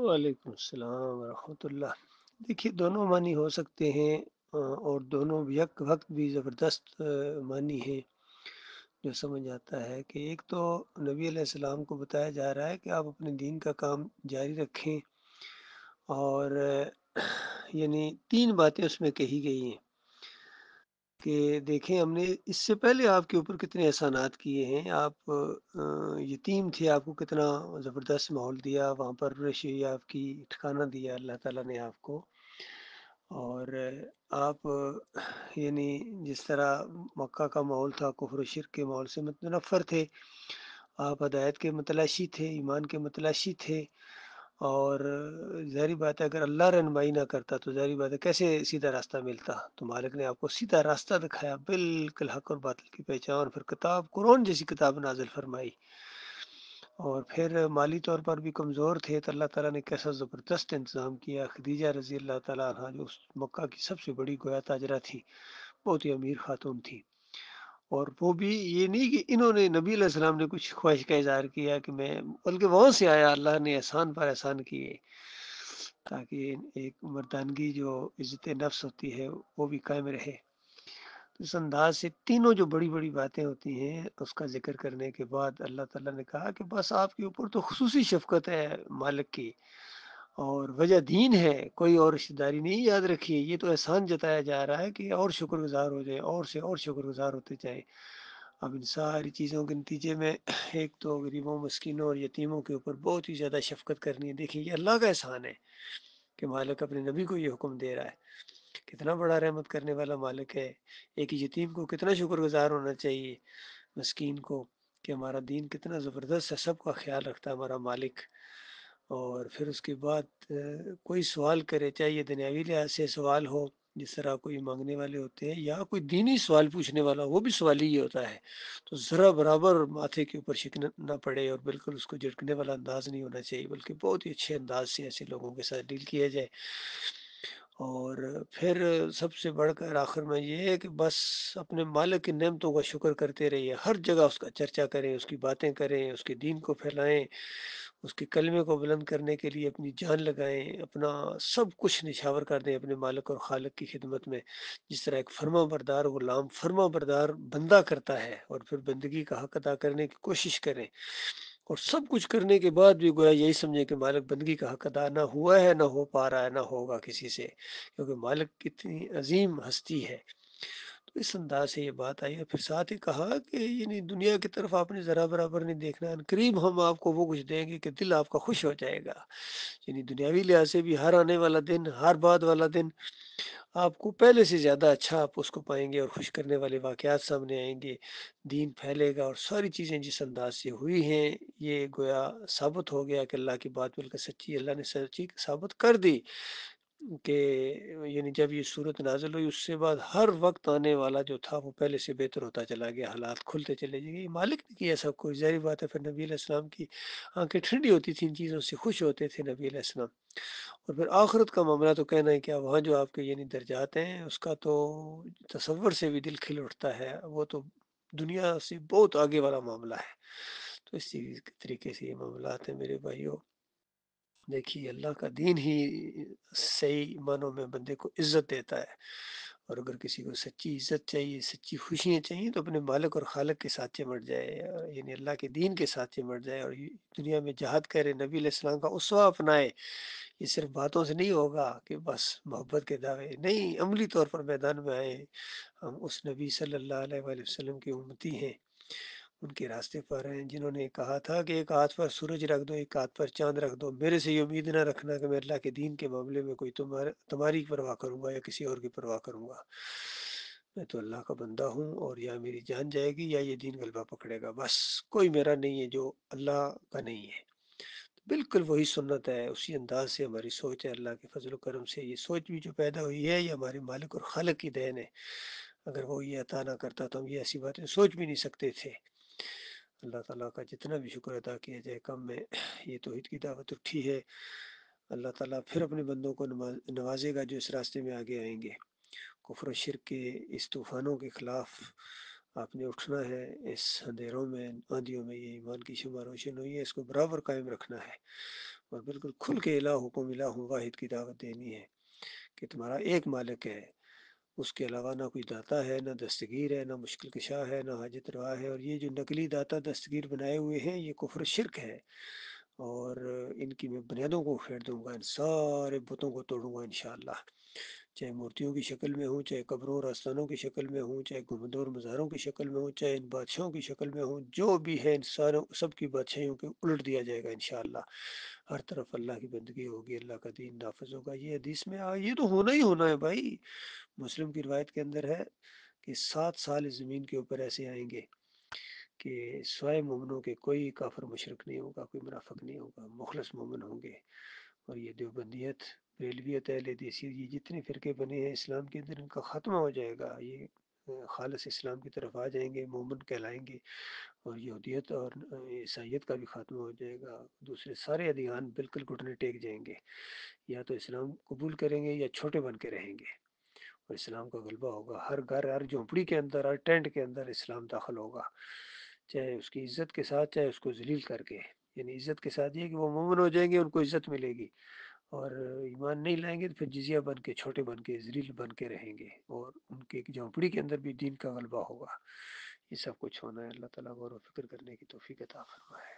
وعلیکم السلام ورحمۃ اللہ۔ دیکھیے دونوں معنی ہو سکتے ہیں، اور دونوں یک وقت بھی زبردست معنی ہیں جو سمجھ آتا ہے کہ ایک تو نبی علیہ السلام کو بتایا جا رہا ہے کہ آپ اپنے دین کا کام جاری رکھیں، اور یعنی تین باتیں اس میں کہی گئی ہیں کہ دیکھیں ہم نے اس سے پہلے آپ کے اوپر کتنے احسانات کیے ہیں۔ آپ یتیم تھے، آپ کو کتنا زبردست ماحول دیا، وہاں پر پرورش ہوئی، آپ کی ٹھکانہ دیا اللہ تعالیٰ نے آپ کو، اور آپ یعنی جس طرح مکہ کا ماحول تھا کفر و شرک کے ماحول سے متنفر تھے، آپ ہدایت کے متلاشی تھے، ایمان کے متلاشی تھے، اور ظاہری بات ہے اگر اللہ رہنمائی نہ کرتا تو ظاہری بات ہے کیسے سیدھا راستہ ملتا۔ تو مالک نے آپ کو سیدھا راستہ دکھایا، بالکل حق اور باطل کی پہچان، پھر کتاب قرآن جیسی کتاب نازل فرمائی، اور پھر مالی طور پر بھی کمزور تھے تو اللہ تعالیٰ نے کیسا زبردست انتظام کیا۔ خدیجہ رضی اللہ تعالیٰ عنہ جو اس مکہ کی سب سے بڑی گویا تاجرہ تھی، بہت ہی امیر خاتون تھی، اور وہ بھی یہ نہیں کہ انہوں نے نبی علیہ السلام نے کچھ خواہش کا اظہار کیا کہ میں، بلکہ وہاں سے آیا، اللہ نے احسان پر احسان کیے تاکہ ایک مردانگی جو عزت نفس ہوتی ہے وہ بھی قائم رہے۔ تو اس انداز سے تینوں جو بڑی بڑی باتیں ہوتی ہیں اس کا ذکر کرنے کے بعد اللہ تعالیٰ نے کہا کہ بس آپ کے اوپر تو خصوصی شفقت ہے مالک کی، اور وجہ دین ہے، کوئی اور رشتہ داری نہیں، یاد رکھیے یہ تو احسان جتایا جا رہا ہے کہ اور شکر گزار ہو جائے، اور سے اور شکر گزار ہوتے جائیں۔ اب ان ساری چیزوں کے نتیجے میں ایک تو غریبوں، مسکینوں اور یتیموں کے اوپر بہت ہی زیادہ شفقت کرنی ہے۔ دیکھیں یہ اللہ کا احسان ہے کہ مالک اپنے نبی کو یہ حکم دے رہا ہے، کتنا بڑا رحمت کرنے والا مالک ہے۔ ایک یتیم کو کتنا شکر گزار ہونا چاہیے، مسکین کو، کہ ہمارا دین کتنا زبردست ہے، سب کا خیال رکھتا ہے ہمارا مالک۔ اور پھر اس کے بعد کوئی سوال کرے، چاہے یہ دنیاوی لحاظ سے سوال ہو جس طرح کوئی مانگنے والے ہوتے ہیں، یا کوئی دینی سوال پوچھنے والا ہو، وہ بھی سوال ہی ہوتا ہے، تو ذرا برابر ماتھے کے اوپر شک نہ پڑے، اور بالکل اس کو جھٹکنے والا انداز نہیں ہونا چاہیے، بلکہ بہت ہی اچھے انداز سے ایسے لوگوں کے ساتھ ڈیل کیا جائے۔ اور پھر سب سے بڑھ کر آخر میں یہ ہے کہ بس اپنے مالک کی نعمتوں کا شکر کرتے رہیے، ہر جگہ اس کا چرچا کریں، اس کی باتیں کریں، اس کے دین کو پھیلائیں، اس کے کلمے کو بلند کرنے کے لیے اپنی جان لگائیں، اپنا سب کچھ نچھاور کر دیں اپنے مالک اور خالق کی خدمت میں، جس طرح ایک فرما بردار غلام فرما بردار بندہ کرتا ہے، اور پھر بندگی کا حق ادا کرنے کی کوشش کریں، اور سب کچھ کرنے کے بعد بھی گویا یہی سمجھے کہ مالک بندگی کا حق ادا نہ ہوا ہے، نہ ہو پا رہا ہے، نہ ہوگا کسی سے، کیونکہ مالک کتنی عظیم ہستی ہے۔ تو اس انداز سے یہ بات آئی، اور پھر ساتھ ہی کہا کہ یعنی دنیا کی طرف آپ نے ذرا برابر نہیں دیکھنا، ان قریب ہم آپ کو وہ کچھ دیں گے کہ دل آپ کا خوش ہو جائے گا۔ یعنی دنیاوی لحاظ سے بھی ہر آنے والا دن، ہر بعد والا دن آپ کو پہلے سے زیادہ اچھا آپ اس کو پائیں گے، اور خوش کرنے والے واقعات سامنے آئیں گے، دین پھیلے گا، اور ساری چیزیں جس انداز سے ہوئی ہیں یہ گویا ثابت ہو گیا کہ اللہ کی بات بالکل سچی، اللہ نے سچی ثابت کر دی کہ یعنی جب یہ صورت نازل ہوئی اس سے بعد ہر وقت آنے والا جو تھا وہ پہلے سے بہتر ہوتا چلا گیا، حالات کھلتے چلے گئے، مالک نے کیا سب کچھ، ظاہری بات ہے پھر نبی علیہ السلام کی آنکھیں ٹھنڈی ہوتی تھیں، ان چیزوں سے خوش ہوتے تھے نبی علیہ السلام۔ اور پھر آخرت کا معاملہ تو کہنا ہے کیا، وہاں جو آپ کے یعنی درجات ہیں اس کا تو تصور سے بھی دل کھل اٹھتا ہے، وہ تو دنیا سے بہت آگے والا معاملہ ہے۔ تو اسی طریقے سے یہ معاملات ہیں میرے بھائیوں۔ دیکھیے اللہ کا دین ہی صحیح معنوں میں بندے کو عزت دیتا ہے، اور اگر کسی کو سچی عزت چاہیے، سچی خوشیاں چاہیے، تو اپنے مالک اور خالق کے ساتھ چمٹ جائے، یعنی اللہ کے دین کے ساتھ چمٹ جائے، اور یہ دنیا میں جہاد کرے، نبی علیہ السلام کا اسوہ اپنائے۔ یہ صرف باتوں سے نہیں ہوگا کہ بس محبت کے دعوے نہیں، عملی طور پر میدان میں آئے، ہم اس نبی صلی اللہ علیہ وآلہ وسلم کی امتی ہیں، ان کے راستے پر ہیں، جنہوں نے کہا تھا کہ ایک ہاتھ پر سورج رکھ دو، ایک ہاتھ پر چاند رکھ دو، میرے سے یہ امید نہ رکھنا کہ میں اللہ کے دین کے معاملے میں کوئی تمہاری پرواہ کروں گا یا کسی اور کی پرواہ کروں گا، میں تو اللہ کا بندہ ہوں، اور یا میری جان جائے گی یا یہ دین غلبہ پکڑے گا، بس کوئی میرا نہیں ہے جو اللہ کا نہیں ہے۔ بالکل وہی سنت ہے، اسی انداز سے ہماری سوچ ہے، اللہ کے فضل و کرم سے یہ سوچ بھی جو پیدا ہوئی ہے یہ ہمارے مالک اور خالق کی دین ہے، اگر وہ یہ عطا نہ کرتا تو ہم یہ ایسی باتیں سوچ بھی نہیں سکتے تھے۔ اللہ تعالیٰ کا جتنا بھی شکر ادا کیا جائے کم میں، یہ توحید کی دعوت اٹھی ہے، اللہ تعالیٰ پھر اپنے بندوں کو نوازے گا جو اس راستے میں آگے آئیں گے۔ کفر و شرک کے اس طوفانوں کے خلاف آپ نے اٹھنا ہے، اس اندھیروں میں، آندھیوں میں یہ ایمان کی شمع روشن ہوئی ہے، اس کو برابر قائم رکھنا ہے، اور بالکل کھل کے الہ کو الہ واحد کی دعوت دینی ہے کہ تمہارا ایک مالک ہے، اس کے علاوہ نہ کوئی داتا ہے، نہ دستگیر ہے، نہ مشکل کشا ہے، نہ حاجت روا ہے، اور یہ جو نقلی داتا دستگیر بنائے ہوئے ہیں یہ کفر شرک ہے، اور ان کی میں بنیادوں کو پھیڑ دوں گا، ان سارے بتوں کو توڑوں گا انشاءاللہ، چاہے مورتیوں کی شکل میں ہوں، چاہے قبروں اور آستانوں کی شکل میں ہوں، چاہے گنبدوں اور مزاروں کی شکل میں ہوں، چاہے ان بادشاہوں کی شکل میں ہوں، جو بھی ہے ان ساروں سب کی بادشاہیوں کے الٹ دیا جائے گا انشاءاللہ، ہر طرف اللہ کی بندگی ہوگی، اللہ کا دین نافذ ہوگا، یہ حدیث میں یہ تو ہونا ہی ہونا ہے بھائی، مسلم کی روایت کے اندر ہے کہ 7 سال اس زمین کے اوپر ایسے آئیں گے کہ سوائے مومنوں کے کوئی کافر مشرک نہیں ہوگا، کوئی منافق نہیں ہوگا، مخلص مومن ہوں گے، اور یہ دیوبندیت، بریلویت، اہل حدیثیت، یہ جتنے فرقے بنے ہیں اسلام کے اندر ان کا ختمہ ہو جائے گا، یہ خالص اسلام کی طرف آ جائیں گے، مومن کہلائیں گے، اور یہودیت اور عیسائیت کا بھی خاتمہ ہو جائے گا، دوسرے سارے ادیان بالکل گھٹنے ٹیک جائیں گے، یا تو اسلام قبول کریں گے یا چھوٹے بن کے رہیں گے، اور اسلام کا غلبہ ہوگا، ہر گھر ہر جھونپڑی کے اندر ہر ٹینٹ کے اندر اسلام داخل ہوگا، چاہے اس کی عزت کے ساتھ چاہے اس کو ذلیل کر کے، یعنی عزت کے ساتھ یہ کہ وہ مومن ہو جائیں گے ان کو عزت ملے گی، اور ایمان نہیں لائیں گے تو پھر جزیہ بن کے چھوٹے بن کے ذلیل بن کے رہیں گے، اور ان کے ایک جھونپڑی کے اندر بھی دین کا غلبہ ہوگا، یہ سب کچھ ہونا ہے، اللہ تعالیٰ غور و فکر کرنے کی توفیق عطا فرمائے۔